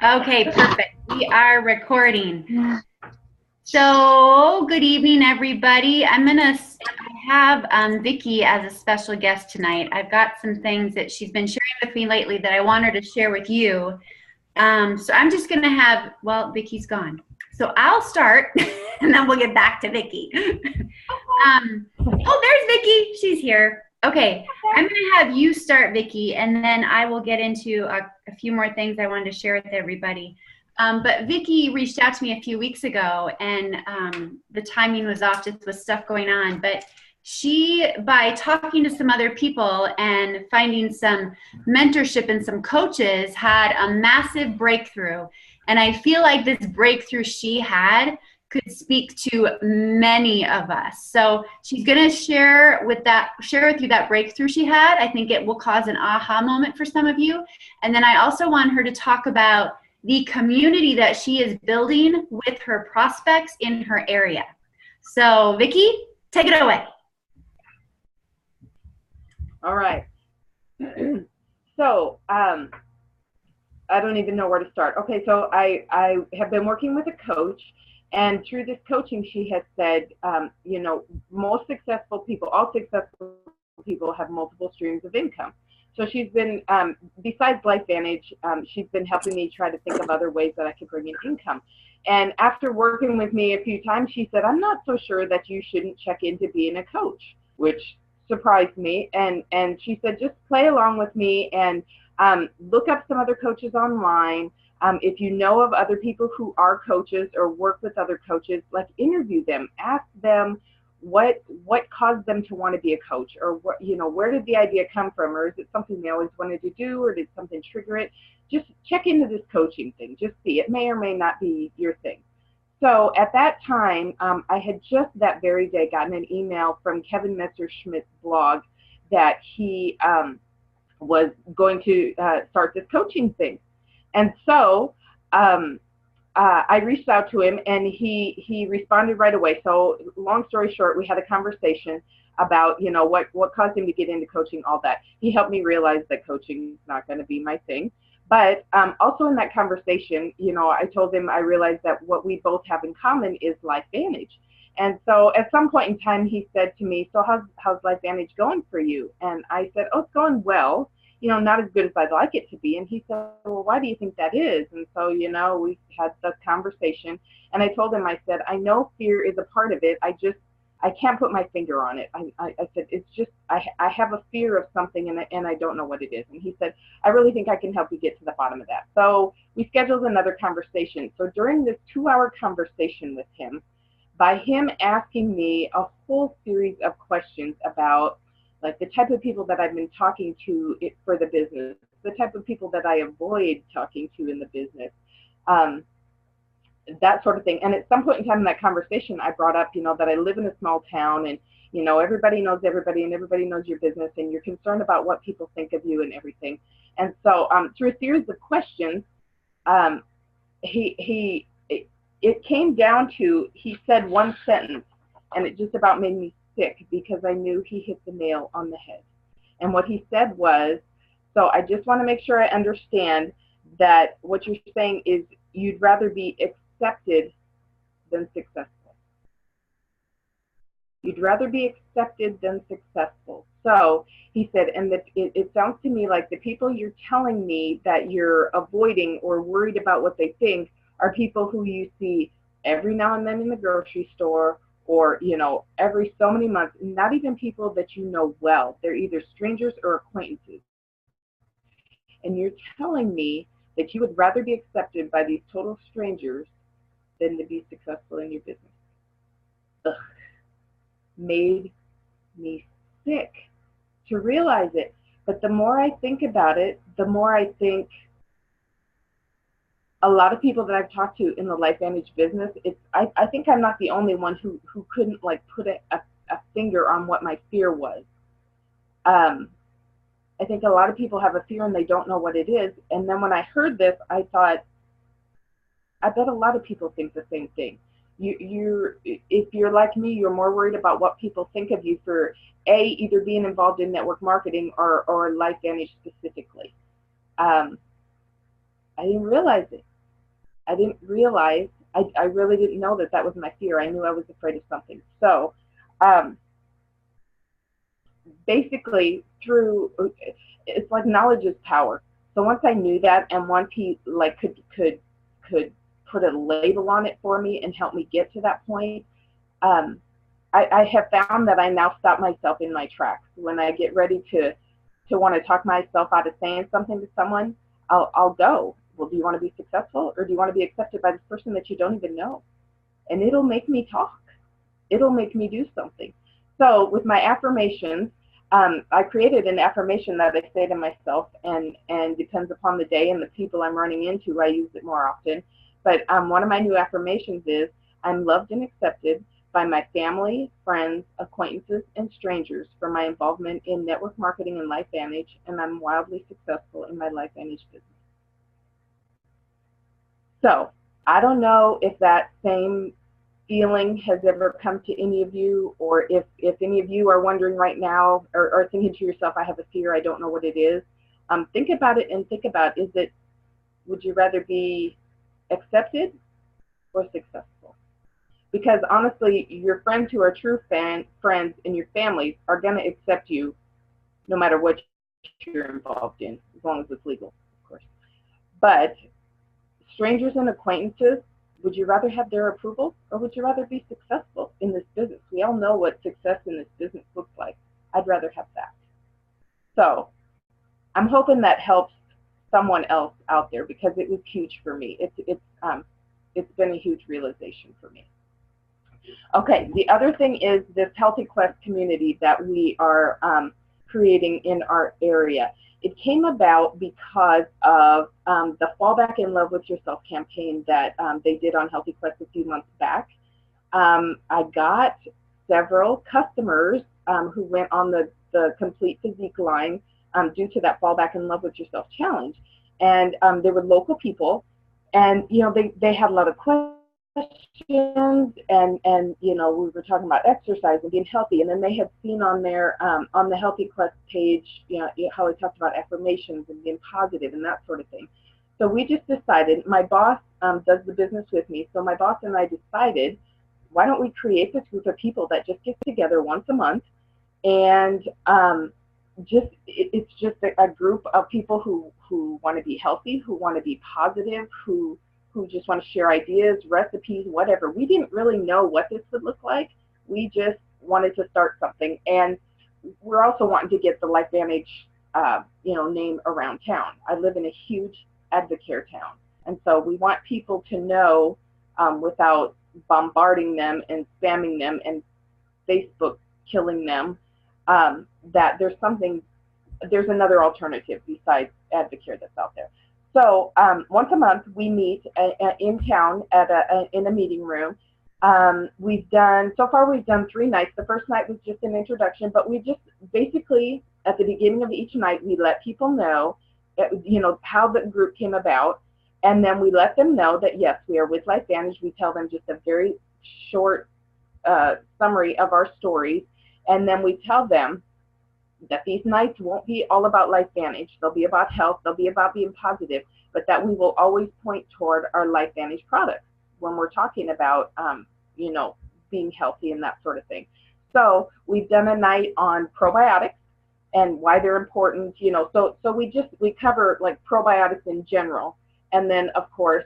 Okay, perfect. We are recording. So, good evening, everybody. I have Vicki as a special guest tonight. I've got some things that she's been sharing with me lately that I want her to share with you. So I'm just gonna have, well, Vicki's gone. So I'll start and then we'll get back to Vicki. Oh, there's Vicki. She's here. Okay, I'm gonna have you start, Vicki, and then I will get into a few more things I wanted to share with everybody. But Vicki reached out to me a few weeks ago, and the timing was off just with stuff going on. But she, by talking to some other people and finding some mentorship and some coaches, had a massive breakthrough. And I feel like this breakthrough she had could speak to many of us. So she's going to share with you that breakthrough she had. I think it will cause an aha moment for some of you. And then I also want her to talk about the community that she is building with her prospects in her area. So Vicki, take it away. All right. So I don't even know where to start. Okay, so I have been working with a coach, and through this coaching, she has said, most successful people, all successful people have multiple streams of income. So she's been, besides LifeVantage, she's been helping me try to think of other ways that I could bring in income. And after working with me a few times, she said, I'm not so sure that you shouldn't check into being a coach, which surprised me. And she said, just play along with me and look up some other coaches online. If you know of other people who are coaches or work with other coaches, like interview them, ask them what caused them to want to be a coach, or what, where did the idea come from, or is it something they always wanted to do, or did something trigger it? Just check into this coaching thing. Just see, it may or may not be your thing. So at that time, I had just that very day gotten an email from Kevin Messerschmidt's blog that he was going to start this coaching thing. And so I reached out to him, and he responded right away. So long story short, we had a conversation about, what caused him to get into coaching, all that. He helped me realize that coaching is not going to be my thing. But also in that conversation, I told him I realized that what we both have in common is LifeVantage. And so at some point in time, he said to me, so how's LifeVantage going for you? And I said, oh, it's going well. Not as good as I'd like it to be. And he said, well, why do you think that is? And so, we had the conversation, and I told him, I said, I know fear is a part of it. I can't put my finger on it. I said, it's just, I have a fear of something, and I don't know what it is. And he said, I really think I can help you get to the bottom of that. So we scheduled another conversation. So during this 2-hour conversation with him, by him asking me a whole series of questions about, like, the type of people that I've been talking to for the business, the type of people that I avoid talking to in the business, that sort of thing. And at some point in time in that conversation, I brought up, that I live in a small town, and, everybody knows everybody, and everybody knows your business, and you're concerned about what people think of you and everything. And so through a series of questions, it came down to, he said one sentence, and it just about made me sick, because I knew he hit the nail on the head. And what he said was, so I just want to make sure I understand that what you're saying is you'd rather be accepted than successful. You'd rather be accepted than successful. So he said, and it sounds to me like the people you're telling me that you're avoiding or worried about what they think are people who you see every now and then in the grocery store, or, every so many months, not even people that you know well. They're either strangers or acquaintances. And you're telling me that you would rather be accepted by these total strangers than to be successful in your business. Ugh. Made me sick to realize it. But the more I think about it, the more I think a lot of people that I've talked to in the LifeVantage business, I think I'm not the only one who couldn't, like, put a finger on what my fear was. I think a lot of people have a fear and they don't know what it is. And then when I heard this, I thought, I bet a lot of people think the same thing. If you're like me, you're more worried about what people think of you for either being involved in network marketing or LifeVantage specifically. I didn't realize it. I didn't realize, I really didn't know that that was my fear. I knew I was afraid of something. So um, basically through, it's like knowledge is power. So once I knew that, and once he like could put a label on it for me and help me get to that point, um, I have found that I now stop myself in my tracks. When I get ready to want to talk myself out of saying something to someone, I'll go, well, do you want to be successful, or do you want to be accepted by this person that you don't even know? And it'll make me talk. It'll make me do something. So with my affirmations, I created an affirmation that I say to myself, and depends upon the day and the people I'm running into, I use it more often. But one of my new affirmations is, I'm loved and accepted by my family, friends, acquaintances, and strangers for my involvement in network marketing and LifeVantage, and I'm wildly successful in my LifeVantage business. So I don't know if that same feeling has ever come to any of you, or if any of you are wondering right now, or thinking to yourself, I have a fear, I don't know what it is. Think about it, and think about, would you rather be accepted or successful? Because honestly, your friends who are true friends and your families are going to accept you no matter what you're involved in, as long as it's legal, of course. But strangers and acquaintances, would you rather have their approval, or would you rather be successful in this business? We all know what success in this business looks like. I'd rather have that. So I'm hoping that helps someone else out there, because it was huge for me. It's been a huge realization for me. Okay, the other thing is this Healthy Quest community that we are creating in our area. It came about because of the Fall Back in Love with Yourself campaign that they did on Healthy Quest a few months back. I got several customers who went on the Complete Physique line due to that Fall Back in Love with Yourself challenge. And they were local people, and they had a lot of questions, and we were talking about exercise and being healthy, and then they had seen on their on the Healthy Quest page, how I talked about affirmations and being positive and that sort of thing. So we just decided, my boss does the business with me, so my boss and I decided, why don't we create this group of people that just get together once a month, and it's just a group of people who want to be healthy, who want to be positive, who just want to share ideas, recipes, whatever. We didn't really know what this would look like. We just wanted to start something, and we're also wanting to get the LifeVantage name around town. I live in a huge Advocare town, and so we want people to know, without bombarding them and spamming them and Facebook killing them, that there's another alternative besides Advocare that's out there. So once a month we meet in town in a meeting room. We've done 3 nights. The first night was just an introduction, but we just basically, at the beginning of each night, we let people know, how the group came about, and then we let them know that yes, we are with LifeVantage. We tell them just a very short summary of our stories, and then we tell them that these nights won't be all about LifeVantage. They'll be about health. They'll be about being positive, but that we will always point toward our LifeVantage products when we're talking about, being healthy and that sort of thing. So we've done a night on probiotics and why they're important. So we cover like probiotics in general, and then of course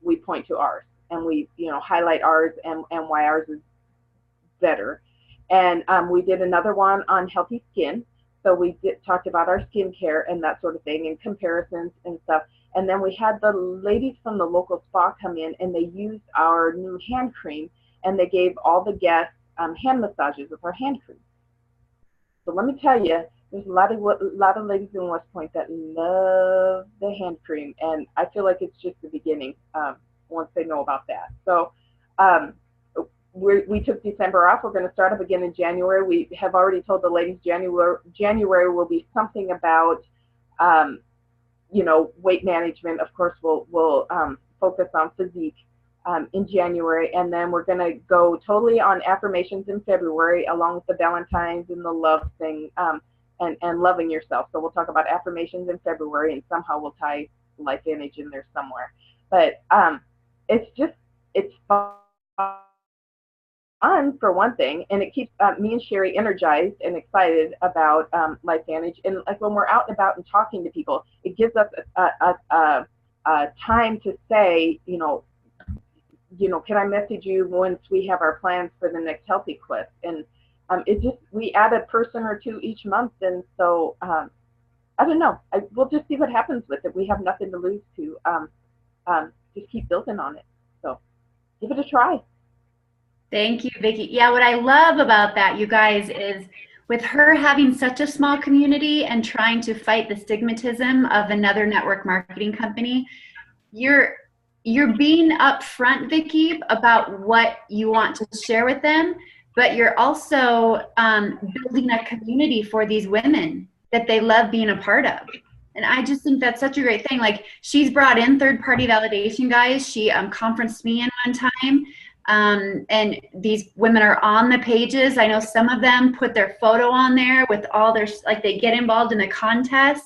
we point to ours, and we highlight ours and why ours is better. And we did another one on healthy skin. So we talked about our skincare and that sort of thing, and comparisons and stuff. And then we had the ladies from the local spa come in, and they used our new hand cream, and they gave all the guests hand massages with our hand cream. So let me tell you, there's a lot of ladies in West Point that love the hand cream, and I feel like it's just the beginning once they know about that. So we took December off. We're going to start up again in January. We have already told the ladies January will be something about weight management. Of course, we'll focus on physique in January, and then we're going to go totally on affirmations in February, along with the Valentine's and the love thing, and loving yourself. So we'll talk about affirmations in February, and somehow we'll tie LifeVantage in there somewhere. But it's fun for one thing, and it keeps me and Sherry energized and excited about LifeVantage. And like when we're out and about and talking to people, it gives us a time to say, can I message you once we have our plans for the next Healthy Quest? And we add a person or two each month, and so I don't know. We'll just see what happens with it. We have nothing to lose to just keep building on it. So give it a try. Thank you, Vicki. Yeah, what I love about that, you guys, is with her having such a small community and trying to fight the stigmatism of another network marketing company, you're being upfront, Vicki, about what you want to share with them, but you're also building a community for these women that they love being a part of. And I just think that's such a great thing. Like, she's brought in third-party validation guys. She conferenced me in one time. And these women are on the pages. I know some of them put their photo on there with all their, like, they get involved in the contest.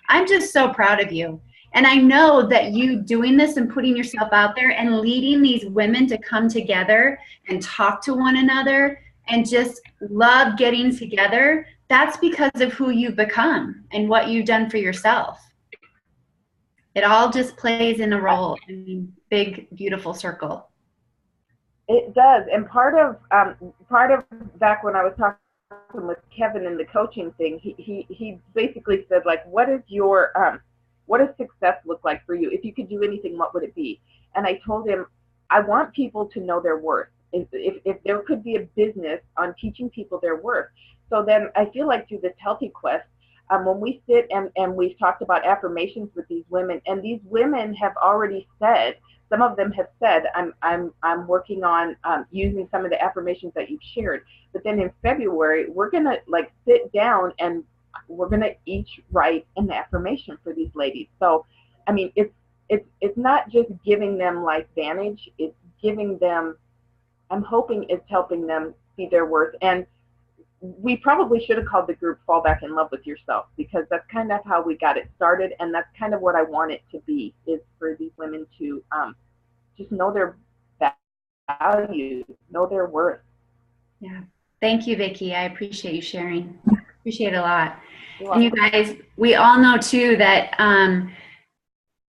I'm just so proud of you. And I know that you doing this and putting yourself out there and leading these women to come together and talk to one another and just love getting together, that's because of who you've become and what you've done for yourself. It all just plays in a role. I mean, big, beautiful circle. It does. And part of back when I was talking with Kevin in the coaching thing, he basically said, like, what does success look like for you? If you could do anything, what would it be? And I told him, I want people to know their worth. If there could be a business on teaching people their worth. So then I feel like through this Healthy Quest, when we sit and we've talked about affirmations with these women, and these women have already said, some of them have said, I'm working on using some of the affirmations that you've shared. But then in February, we're gonna like sit down and we're gonna each write an affirmation for these ladies. So, I mean, it's not just giving them LifeVantage. It's giving them. I'm hoping it's helping them see their worth. And we probably should have called the group "Fall Back in Love with Yourself," because that's kind of how we got it started, and that's kind of what I want it to be, is for these women to just know their value, know their worth. Yeah. Thank you, Vicki. I appreciate you sharing. Appreciate it a lot. And you guys, we all know too that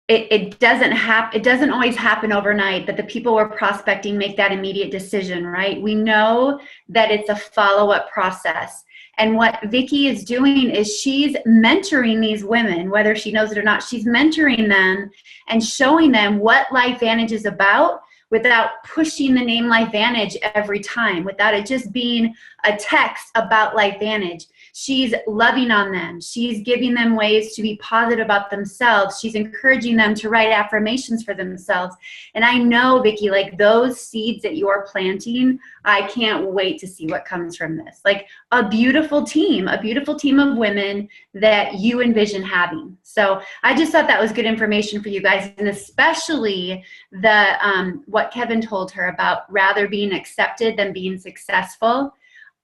it doesn't always happen overnight that the people we're prospecting make that immediate decision, right? We know that it's a follow-up process. And what Vicki is doing is she's mentoring these women, whether she knows it or not. She's mentoring them and showing them what LifeVantage is about without pushing the name LifeVantage every time, without it just being a text about LifeVantage. She's loving on them. She's giving them ways to be positive about themselves. She's encouraging them to write affirmations for themselves. And I know, Vicki, like those seeds that you're planting, I can't wait to see what comes from this. Like a beautiful team of women that you envision having. So I just thought that was good information for you guys, and especially the what Kevin told her about rather being accepted than being successful.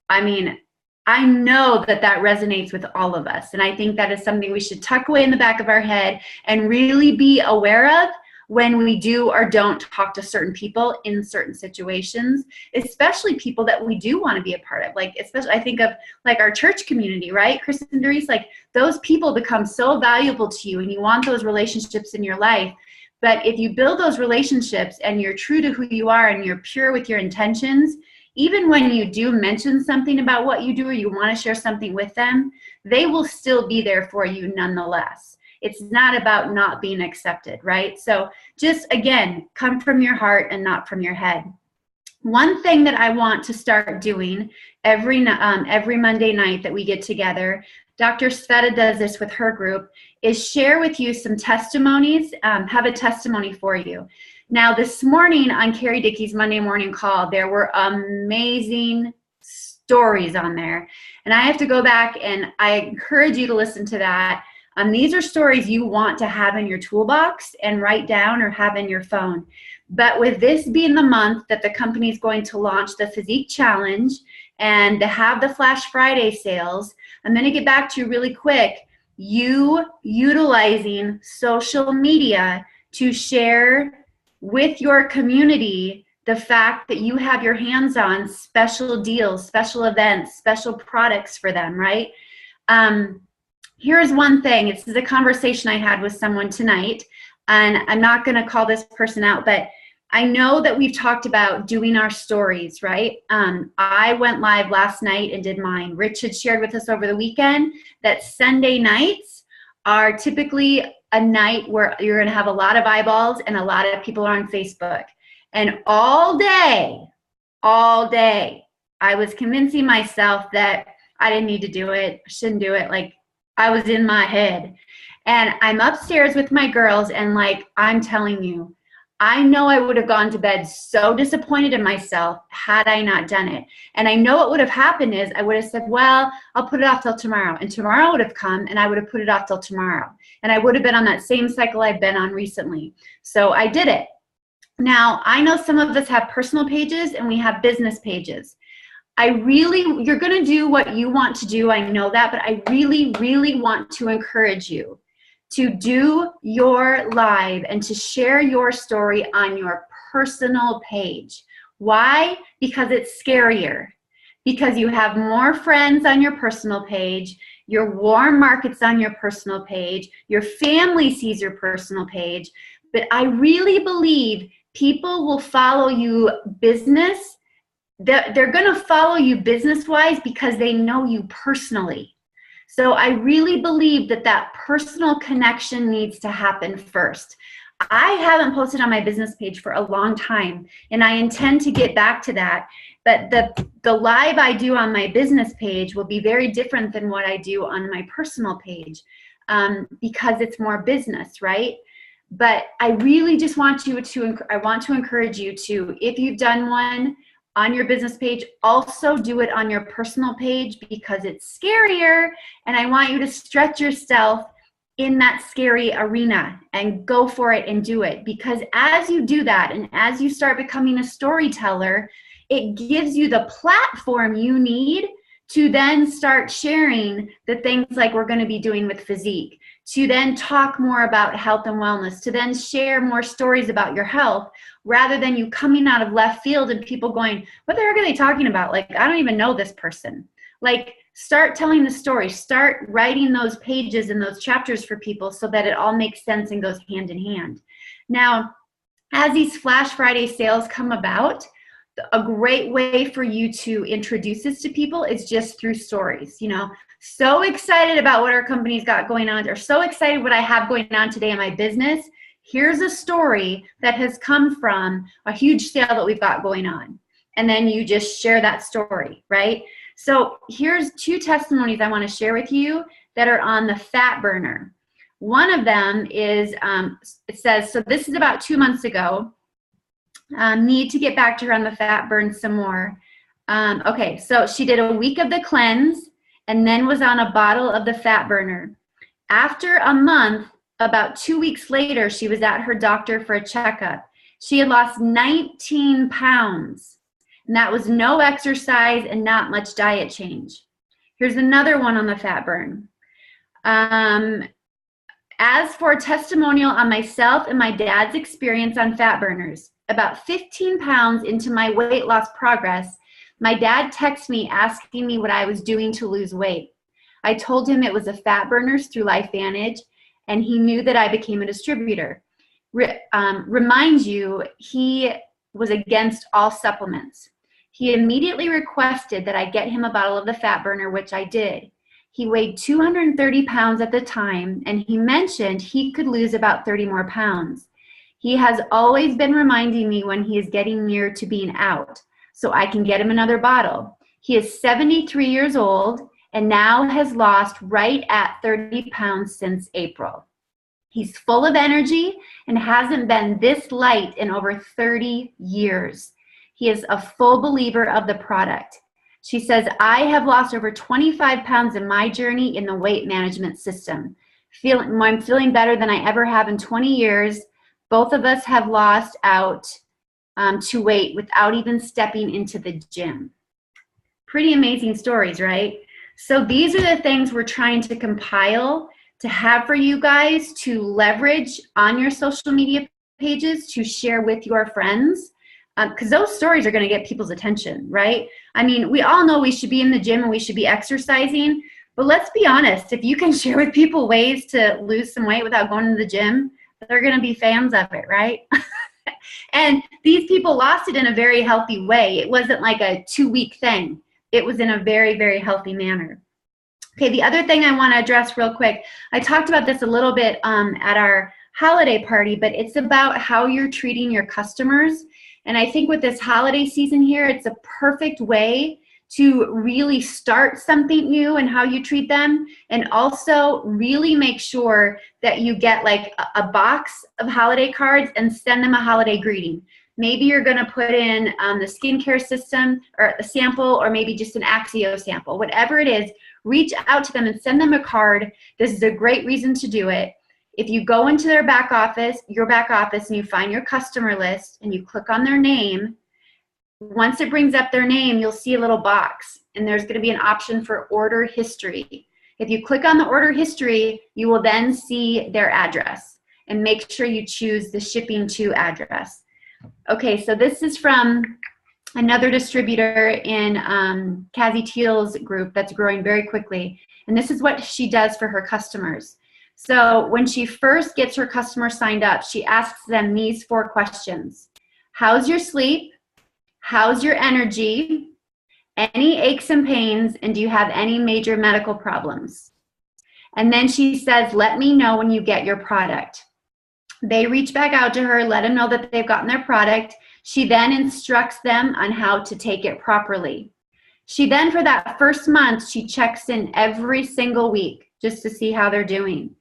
I mean, I know that that resonates with all of us, and I think that is something we should tuck away in the back of our head and really be aware of when we do or don't talk to certain people in certain situations, especially people that we do want to be a part of. Like, especially I think of like our church community, right? Chris and Doris, like those people become so valuable to you, and you want those relationships in your life. But if you build those relationships and you're true to who you are and you're pure with your intentions, even when you do mention something about what you do or you want to share something with them, they will still be there for you nonetheless. It's not about not being accepted, right? So just, again, come from your heart and not from your head. One thing that I want to start doing every Monday night that we get together, Dr. Sveta does this with her group, is share with you some testimonies, have a testimony for you. Now, this morning on Carrie Dickey's Monday Morning Call, there were amazing stories on there. And I have to go back, and I encourage you to listen to that. These are stories you want to have in your toolbox and write down or have in your phone. But with this being the month that the company is going to launch the Physique Challenge and to have the Flash Friday sales, I'm going to get back to you really quick. you utilizing social media to share with your community the fact that you have your hands on special deals, special events, special products for them, right? Here's one thing. This is a conversation I had with someone tonight, and I'm not going to call this person out, but I know that we've talked about doing our stories, right? I went live last night and did mine. Rich had shared with us over the weekend that Sunday nights are typically a night where you're going to have a lot of eyeballs and a lot of people are on Facebook. And all day, I was convincing myself that I didn't need to do it, I shouldn't do it. Like, I was in my head. And I'm upstairs with my girls, and like, I'm telling you, I know I would have gone to bed so disappointed in myself had I not done it. And I know what would have happened is I would have said, well, I'll put it off till tomorrow. And tomorrow would have come and I would have put it off till tomorrow. And I would have been on that same cycle I've been on recently. So I did it. Now, I know some of us have personal pages and we have business pages. You're going to do what you want to do. I know that, but I really, really want to encourage you to do your live and to share your story on your personal page. Why? Because it's scarier. Because you have more friends on your personal page, your warm markets on your personal page, your family sees your personal page. But I really believe people will follow you business. They're going to follow you business-wise because they know you personally. So I really believe that personal connection needs to happen first. I haven't posted on my business page for a long time, and I intend to get back to that. But the live I do on my business page will be very different than what I do on my personal page because it's more business, right? But I really just want I want to encourage you to, if you've done one on your business page, also do it on your personal page because it's scarier, and I want you to stretch yourself in that scary arena and go for it and do it. Because as you do that and as you start becoming a storyteller, it gives you the platform you need to then start sharing the things like we're going to be doing with Physique, to then talk more about health and wellness, to then share more stories about your health, rather than you coming out of left field and people going, what the heck are they talking about? Like, I don't even know this person. Like, start telling the story, start writing those pages and those chapters for people so that it all makes sense and goes hand in hand. Now, as these Flash Friday sales come about, a great way for you to introduce this to people is just through stories. You know, so excited about what our company's got going on, or so excited what I have going on today in my business. Here's a story that has come from a huge sale that we've got going on. And then you just share that story, right? So here's 2 testimonies I want to share with you that are on the fat burner. One of them is, it says, so this is about 2 months ago. Need to get back to her on the fat burn some more. Okay, so she did a week of the cleanse and then was on a bottle of the fat burner. After a month, about 2 weeks later, she was at her doctor for a checkup. She had lost 19 pounds, and that was no exercise and not much diet change. Here's another one on the fat burn. As for a testimonial on myself and my dad's experience on fat burners, about 15 pounds into my weight loss progress, my dad texted me asking me what I was doing to lose weight. I told him it was a fat burners through LifeVantage, and he knew that I became a distributor. Remind you, he was against all supplements. He immediately requested that I get him a bottle of the fat burner, which I did. He weighed 230 pounds at the time, and he mentioned he could lose about 30 more pounds. He has always been reminding me when he is getting near to being out, so I can get him another bottle. He is 73 years old and now has lost right at 30 pounds since April. He's full of energy and hasn't been this light in over 30 years. He is a full believer of the product. She says, I have lost over 25 pounds in my journey in the weight management system. I'm feeling better than I ever have in 20 years. Both of us have lost out to weight without even stepping into the gym. Pretty amazing stories, right? So these are the things we're trying to compile to have for you guys to leverage on your social media pages to share with your friends, because those stories are going to get people's attention, right? I mean, we all know we should be in the gym and we should be exercising, but let's be honest, if you can share with people ways to lose some weight without going to the gym, they're going to be fans of it, right? And these people lost it in a very healthy way. It wasn't like a 2-week thing. It was in a very, very healthy manner. Okay, the other thing I want to address real quick, I talked about this a little bit at our holiday party, but it's about how you're treating your customers. And I think with this holiday season here, it's a perfect way to really start something new and how you treat them, and also really make sure that you get like a box of holiday cards and send them a holiday greeting. Maybe you're going to put in the skincare system or a sample, or maybe just an Axio sample. Whatever it is, reach out to them and send them a card. This is a great reason to do it. If you go into their back office, your back office, and you find your customer list and you click on their name, once it brings up their name, you'll see a little box, and there's going to be an option for order history. If you click on the order history, you will then see their address, and make sure you choose the shipping to address. Okay, so this is from another distributor in Cassie Teal's group that's growing very quickly, and this is what she does for her customers. So when she first gets her customer signed up, she asks them these 4 questions. How's your sleep? How's your energy? Any aches and pains? And do you have any major medical problems? And then she says, let me know when you get your product. They reach back out to her, let them know that they've gotten their product. She then instructs them on how to take it properly. She then, for that first month, she checks in every single week just to see how they're doing.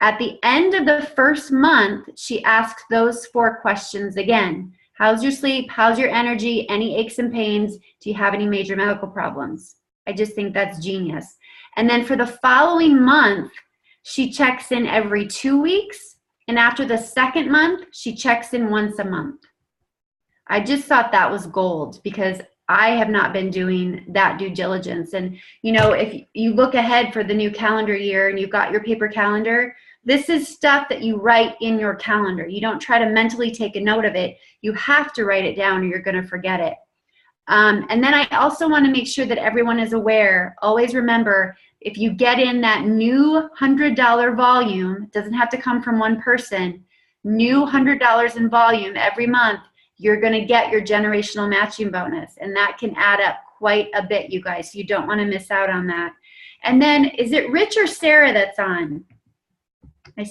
At the end of the first month, she asks those 4 questions again. How's your sleep? How's your energy? Any aches and pains? Do you have any major medical problems? I just think that's genius. And then for the following month, she checks in every 2 weeks. And after the second month, she checks in once a month. I just thought that was gold, because I have not been doing that due diligence. And, you know, if you look ahead for the new calendar year and you've got your paper calendar, this is stuff that you write in your calendar. You don't try to mentally take a note of it. You have to write it down or you're going to forget it. And then I also want to make sure that everyone is aware. Always remember, if you get in that new $100 volume, it doesn't have to come from one person, new $100 in volume every month, you're going to get your generational matching bonus. And that can add up quite a bit, you guys. So you don't want to miss out on that. And then, is it Rich or Sarah that's on? I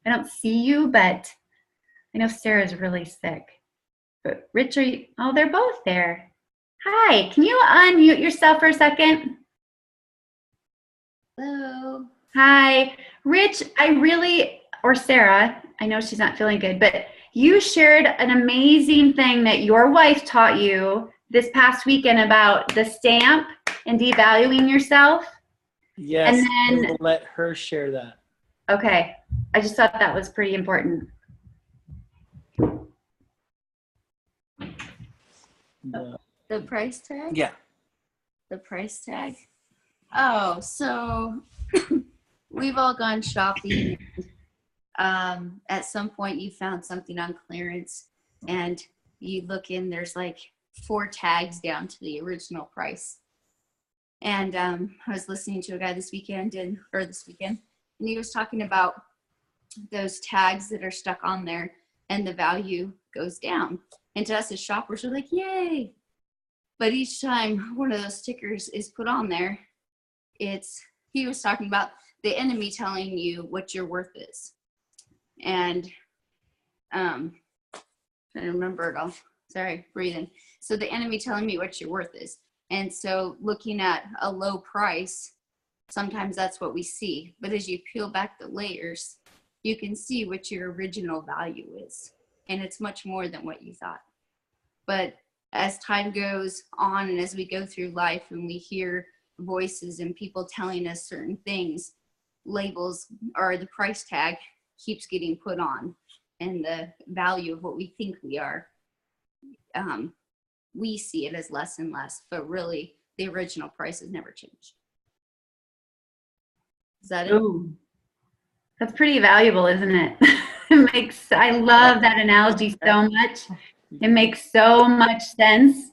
don't see you, but I know Sarah's really sick. But Rich, oh, they're both there. Hi, can you unmute yourself for a second? Hello. Hi, Rich, or Sarah, I know she's not feeling good, but you shared an amazing thing that your wife taught you this past weekend about the stamp and devaluing yourself. Yes, and then I will let her share that. Okay, I just thought that was pretty important. The price tag? Yeah. The price tag? Oh, so we've all gone shopping. At some point you found something on clearance and you look in, there's like 4 tags down to the original price. And I was listening to a guy this weekend, and he was talking about those tags that are stuck on there and the value goes down. And to us as shoppers, we're like, yay. But each time one of those stickers is put on there, he was talking about the enemy telling you what your worth is. And I don't remember it all. Sorry, breathing. So the enemy telling me what your worth is. And so looking at a low price, sometimes that's what we see. But as you peel back the layers, you can see what your original value is. And it's much more than what you thought. But as time goes on and as we go through life and we hear voices and people telling us certain things, labels or the price tag keeps getting put on, and the value of what we think we are, we see it as less and less, but really the original price has never changed. Is that it? Ooh, That's pretty valuable, isn't it? I love that analogy so much. It makes so much sense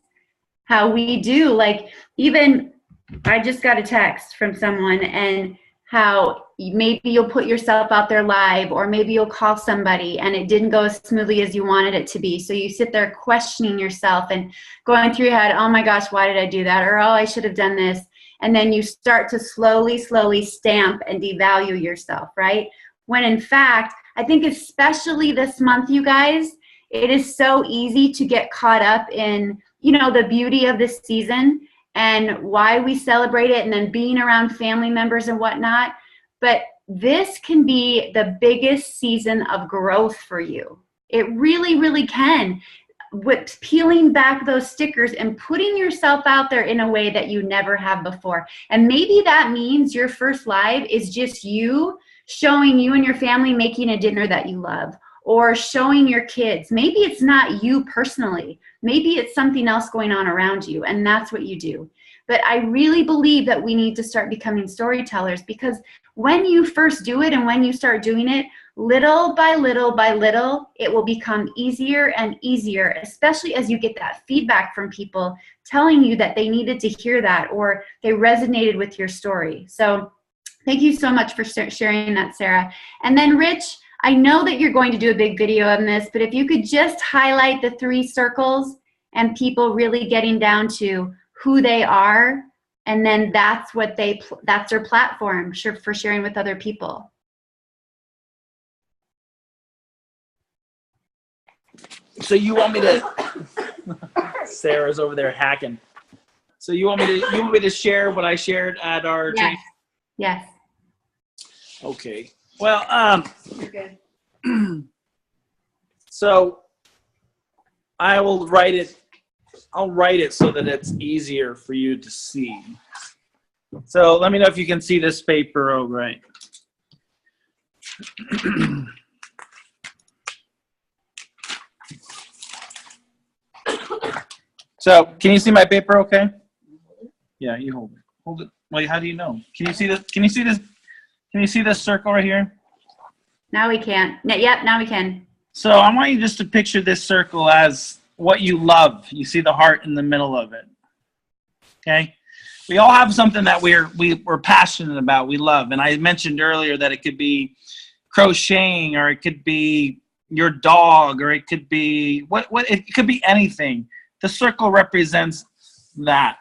how we do. Like, even I just got a text from someone, and how maybe you'll put yourself out there live, or maybe you'll call somebody and it didn't go as smoothly as you wanted it to be. So you sit there questioning yourself and going through your head, oh my gosh, why did I do that? Or, oh, I should have done this. And then you start to slowly stamp and devalue yourself, right? When in fact, I think especially this month, you guys, it is so easy to get caught up in, the beauty of this season and why we celebrate it, and then being around family members and whatnot. But this can be the biggest season of growth for you. It really, really can. With peeling back those stickers and putting yourself out there in a way that you never have before. And maybe that means your first live is just you showing you and your family making a dinner that you love, or showing your kids. Maybe it's not you personally. Maybe it's something else going on around you, and that's what you do. But I really believe that we need to start becoming storytellers, because when you first do it and when you start doing it, little by little by little, it will become easier and easier, especially as you get that feedback from people telling you that they needed to hear that or they resonated with your story. So thank you so much for sharing that, Sarah. And then Rich, I know that you're going to do a big video on this, but if you could just highlight the 3 circles and people really getting down to who they are, and then that's their platform for sharing with other people. So you want me to? Sarah's over there hacking. So you want me to share what I shared at our training? Yes. Okay. Well, You're good. So I'll write it so that it's easier for you to see. So let me know if you can see this paper. Oh, right. So can you see my paper okay? Yeah, you hold it. Hold it. Wait, how do you know? Can you see this? Can you see this? Can you see this circle right here? Now we can. Yep, now we can. So I want you just to picture this circle as what you love. You see the heart in the middle of it. Okay? We all have something that we're passionate about, we love. And I mentioned earlier that it could be crocheting, or it could be your dog, or it could be it could be anything. The circle represents that.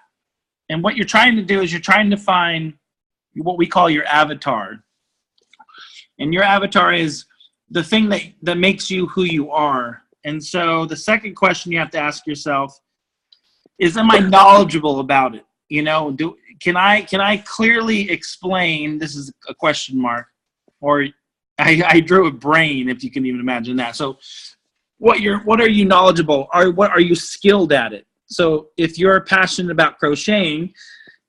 And what you're trying to do is you're trying to find what we call your avatar. And your avatar is the thing that makes you who you are. And so the second question you have to ask yourself is, am I knowledgeable about it? Can I clearly explain, this is a question mark, or I drew a brain, if you can even imagine that. So what are you knowledgeable? What are you skilled at it? So if you're passionate about crocheting,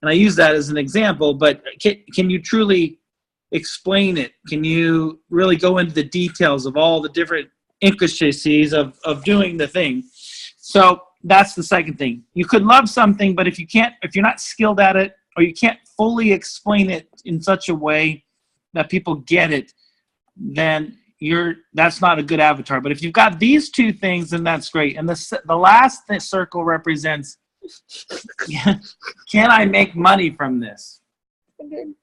and I use that as an example, but can you truly explain it? Can you really go into the details of all the different intricacies of doing the thing? So that's the second thing. You could love something, but if you're not skilled at it, or you can't fully explain it in such a way that people get it, then that's not a good avatar. But if you've got these 2 things, then that's great. And the last circle represents, can I make money from this? Good.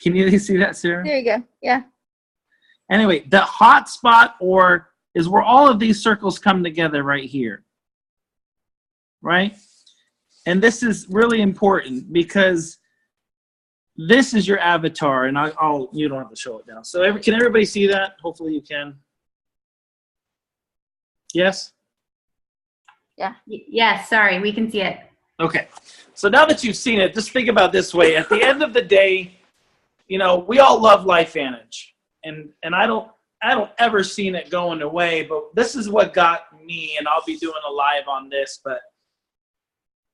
Can you see that, Sarah? There you go. Yeah. Anyway, the hot spot is where all of these circles come together right here. Right? And this is really important, because this is your avatar, and you don't have to show it now. So can everybody see that? Hopefully you can. Yes? Yeah. Yes, sorry, we can see it. Okay. So now that you've seen it, just think about it this way. At the end of the day, we all love LifeVantage. And I don't ever seen it going away, but this is what got me, and I'll be doing a live on this. But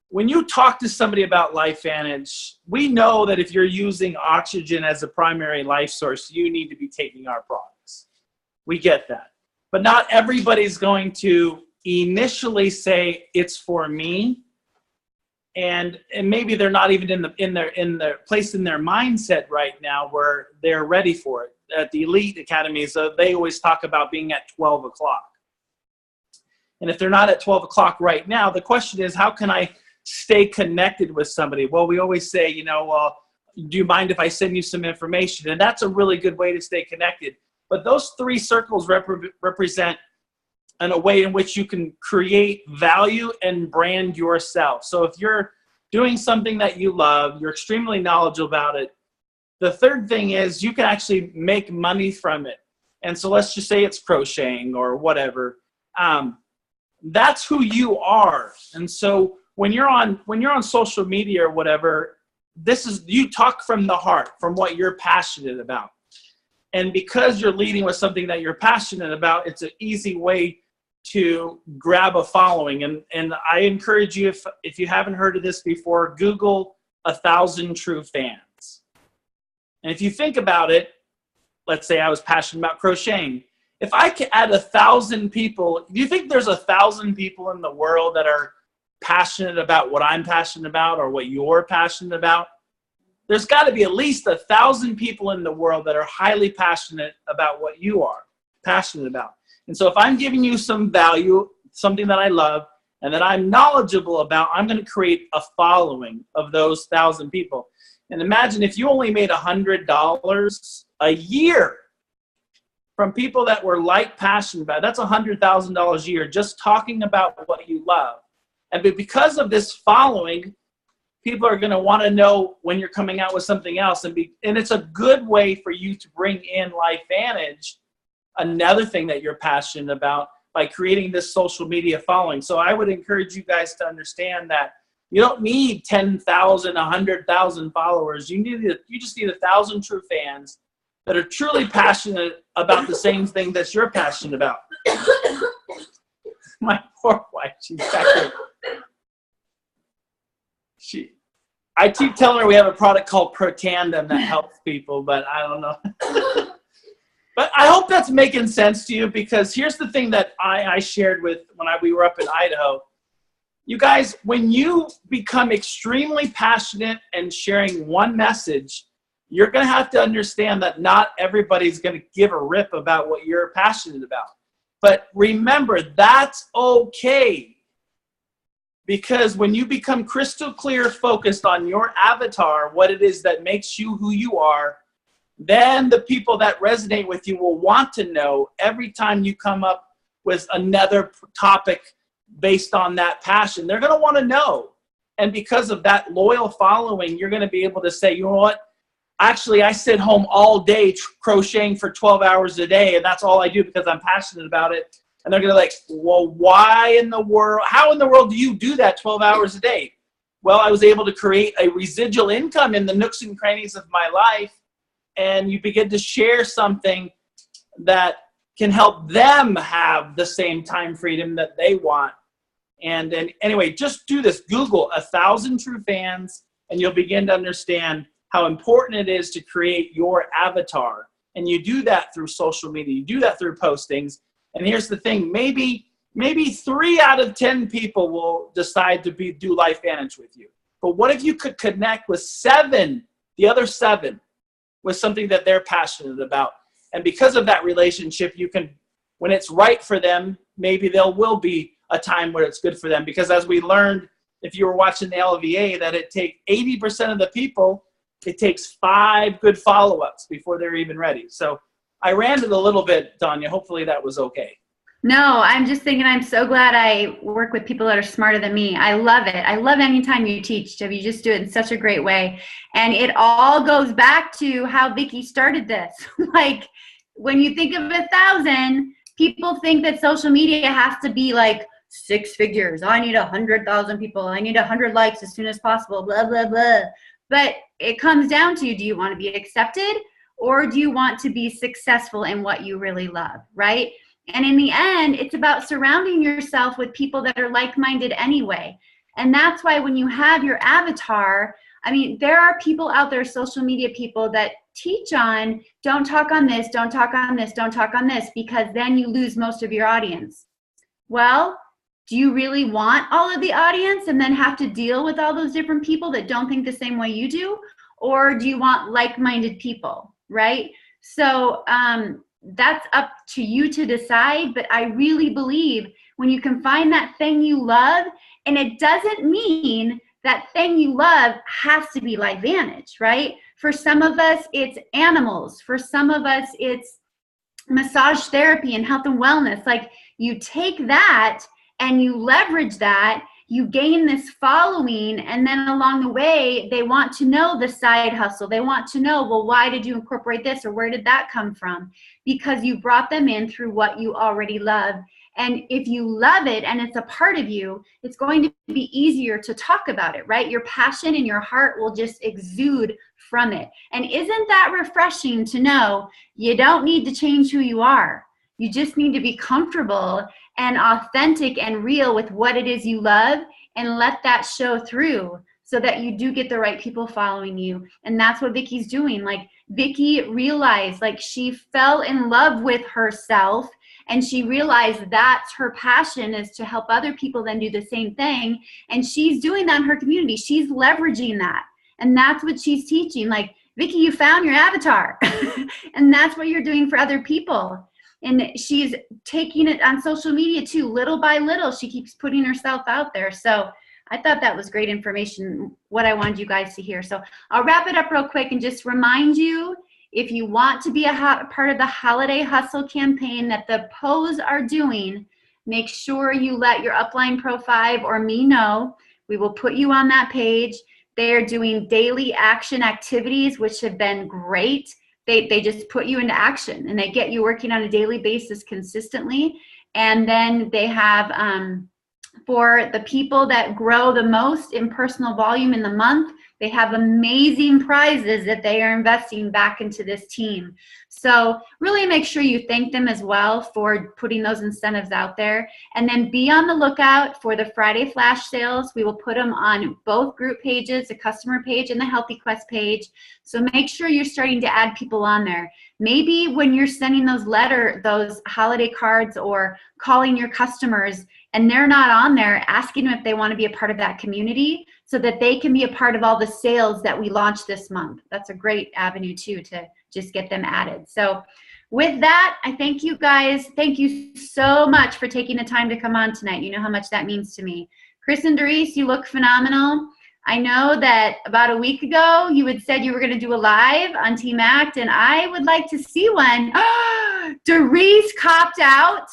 when you talk to somebody about LifeVantage, we know that if you're using oxygen as a primary life source, you need to be taking our products. We get that. But not everybody's going to initially say it's for me. And maybe they're not even in the place in their mindset right now where they're ready for it. at the elite academies, they always talk about being at 12 o'clock. And if they're not at 12 o'clock right now, the question is, how can I stay connected with somebody? Well, we always say, do you mind if I send you some information? And that's a really good way to stay connected. But those three circles represent a way in which you can create value and brand yourself. So if you're doing something that you love, you're extremely knowledgeable about it, the third thing is you can actually make money from it. And so let's just say it's crocheting or whatever. That's who you are. And so when you're on social media or whatever, you talk from the heart, from what you're passionate about. And because you're leading with something that you're passionate about, it's an easy way to grab a following. And I encourage you, if you haven't heard of this before, Google 1,000 True Fans. And if you think about it, let's say I was passionate about crocheting. If I could add 1,000 people, do you think there's 1,000 people in the world that are passionate about what I'm passionate about or what you're passionate about? There's got to be at least 1,000 people in the world that are highly passionate about what you are passionate about. And so if I'm giving you some value, something that I love, and that I'm knowledgeable about, I'm going to create a following of those 1,000 people. And imagine if you only made $100 a year from people that were passionate about it. That's $100,000 a year just talking about what you love. And because of this following, people are going to want to know when you're coming out with something else. And it's a good way for you to bring in LifeVantage, another thing that you're passionate about, by creating this social media following. So I would encourage you guys to understand that you don't need 10,000, 100,000 followers. You just need 1,000 true fans that are truly passionate about the same thing that you're passionate about. My poor wife, she's back there. I keep telling her we have a product called Protandem that helps people, but I don't know. But I hope that's making sense to you, because here's the thing that I shared when we were up in Idaho. You guys, when you become extremely passionate and sharing one message, you're going to have to understand that not everybody's going to give a rip about what you're passionate about. But remember, that's okay. Because when you become crystal clear focused on your avatar, what it is that makes you who you are, then the people that resonate with you will want to know every time you come up with another topic based on that passion. They're going to want to know. And because of that loyal following, you're going to be able to say, you know what? Actually, I sit home all day crocheting for 12 hours a day, and that's all I do because I'm passionate about it. And they're going to be like, well, how in the world do you do that 12 hours a day? Well, I was able to create a residual income in the nooks and crannies of my life. And you begin to share something that can help them have the same time freedom that they want. And anyway, just do this. Google 1,000 True Fans, and you'll begin to understand how important it is to create your avatar. And you do that through social media. You do that through postings. And here's the thing, maybe 3 out of 10 people will decide to do LifeVantage with you. But what if you could connect with the other 7, with something that they're passionate about? And because of that relationship, you can, when it's right for them, maybe there will be a time where it's good for them. Because as we learned, if you were watching the LVA, that it takes 80% of the people, it takes 5 good follow-ups before they're even ready. So I ranted a little bit, Danya. Hopefully that was okay. No, I'm just thinking I'm so glad I work with people that are smarter than me. I love it. I love any time you teach. You just do it in such a great way. And it all goes back to how Vicki started this. Like, when you think of 1,000, people think that social media has to be like 6 figures. I need 100,000 people. I need 100 likes as soon as possible, blah, blah, blah. But it comes down to, do you want to be accepted, or do you want to be successful in what you really love, right? And in the end, it's about surrounding yourself with people that are like-minded anyway. And that's why when you have your avatar, I mean, there are people out there, social media people, that teach on, don't talk on this, don't talk on this, don't talk on this, because then you lose most of your audience. Well, do you really want all of the audience and then have to deal with all those different people that don't think the same way you do? Or do you want like-minded people, right? So that's up to you to decide. But I really believe when you can find that thing you love, and it doesn't mean that thing you love has to be LifeVantage, right? For some of us, it's animals. For some of us, it's massage therapy and health and wellness. Like, you take that and you leverage that, you gain this following, and then along the way, they want to know the side hustle. They want to know, well, why did you incorporate this, or where did that come from? Because you brought them in through what you already love. And if you love it and it's a part of you, it's going to be easier to talk about it, right? Your passion and your heart will just exude from it. And isn't that refreshing to know you don't need to change who you are? You just need to be comfortable and authentic and real with what it is you love, and let that show through so that you do get the right people following you. And that's what Vicky's doing. Like, Vicky realized, like, she fell in love with herself, and she realized that's her passion, is to help other people then do the same thing. And she's doing that in her community. She's leveraging that. And that's what she's teaching. Like, Vicky, you found your avatar. And that's what you're doing for other people. And she's taking it on social media too, little by little. She keeps putting herself out there. So I thought that was great information, what I wanted you guys to hear. So I'll wrap it up real quick and just remind you, if you want to be a part of the Holiday Hustle campaign that the Pose are doing, make sure you let your Upline Pro 5 or me know. We will put you on that page. They are doing daily action activities, which have been great. They just put you into action, and they get you working on a daily basis consistently. And then they have, for the people that grow the most in personal volume in the month, they have amazing prizes that they are investing back into this team. So really make sure you thank them as well for putting those incentives out there. And then be on the lookout for the Friday flash sales. We will put them on both group pages, the customer page and the Healthy Quest page. So make sure you're starting to add people on there. Maybe when you're sending those holiday cards or calling your customers and they're not on there, asking them if they want to be a part of that community so that they can be a part of all the sales that we launched this month. That's a great avenue too, to just get them added. So with that, I thank you guys. Thank you so much for taking the time to come on tonight. You know how much that means to me. Chris and Doris, you look phenomenal. I know that about a week ago, you had said you were going to do a live on Team Act, and I would like to see one. Doris copped out.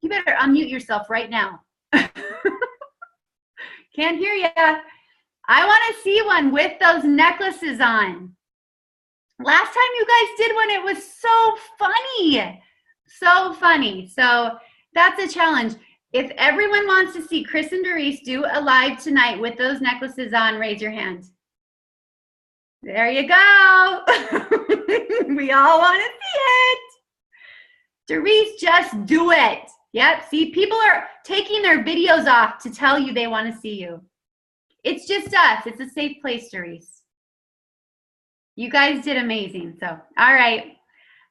You better unmute yourself right now. Can't hear ya. I want to see one with those necklaces on. Last time you guys did one, it was so funny. So funny. So that's a challenge. If everyone wants to see Chris and Doris do a live tonight with those necklaces on, raise your hand. There you go. We all want to see it. Doris, just do it. Yep, see, people are taking their videos off to tell you they want to see you. It's just us. It's a safe place, Doris. You guys did amazing. So, all right.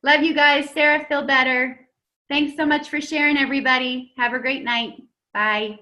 Love you guys. Sarah, feel better. Thanks so much for sharing, everybody. Have a great night. Bye.